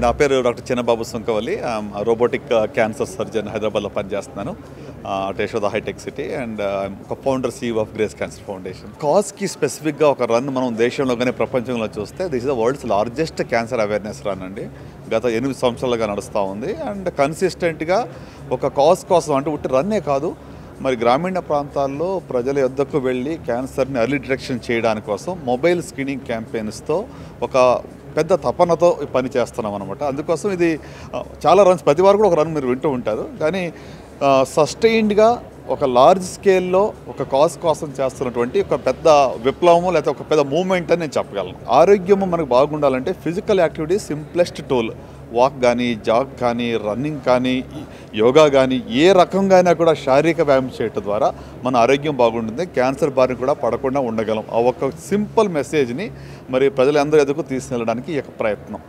నా పేరు doctor Chinnababu Sunkavalli. Robotic cancer surgeon హైదరాబాద్లో పనిచేస్తున్నాను అట్ యశోద హైటెక్ సిటీ. అండ్ ఒక founder CEO of Grace Cancer Foundation. కాజ్కి స్పెసిఫిక్గా ఒక రన్ మనం దేశంలో కానీ ప్రపంచంలో చూస్తే this is the world's largest cancer awareness run అండి. గత 8 సంవత్సరాలుగా నడుస్తూ ఉంది. అండ్ కన్సిస్టెంట్గా ఒక కాజ్ కోసం అంటే ఉట్టి రన్నే కాదు, మరి గ్రామీణ ప్రాంతాల్లో ప్రజల యొద్దకు వెళ్ళి క్యాన్సర్ని ఎర్లీ డిటెక్షన్ చేయడానికి కోసం మొబైల్ స్క్రీనింగ్ క్యాంపెయిన్స్తో ఒక పెద్ద తపనతో పని చేస్తున్నాం అనమాట. అందుకోసం ఇది చాలా రన్స్, ప్రతి వారు కూడా ఒక రన్ మీరు వింటూ ఉంటారు. కానీ సస్టైన్డ్గా ఒక లార్జ్ స్కేల్లో ఒక కాజ్ కోసం చేస్తున్నటువంటి ఒక పెద్ద విప్లవము లేదా ఒక పెద్ద మూవ్మెంట్ అని నేను చెప్పగలను. ఆరోగ్యము మనకు బాగుండాలంటే physical activity simplest tool. Walk కానీ, జాగ్ కానీ, రన్నింగ్ కానీ, యోగా కానీ, ఏ రకంగా అయినా కూడా శారీరక వ్యాయామం చేయటం ద్వారా మన ఆరోగ్యం బాగుంటుంది. క్యాన్సర్ బారిన కూడా పడకుండా ఉండగలం. ఆ ఒక సింపుల్ మెసేజ్ని మరి ప్రజలందరి ఎదుగు తీసుకెళ్ళడానికి ఈ యొక్క ప్రయత్నం.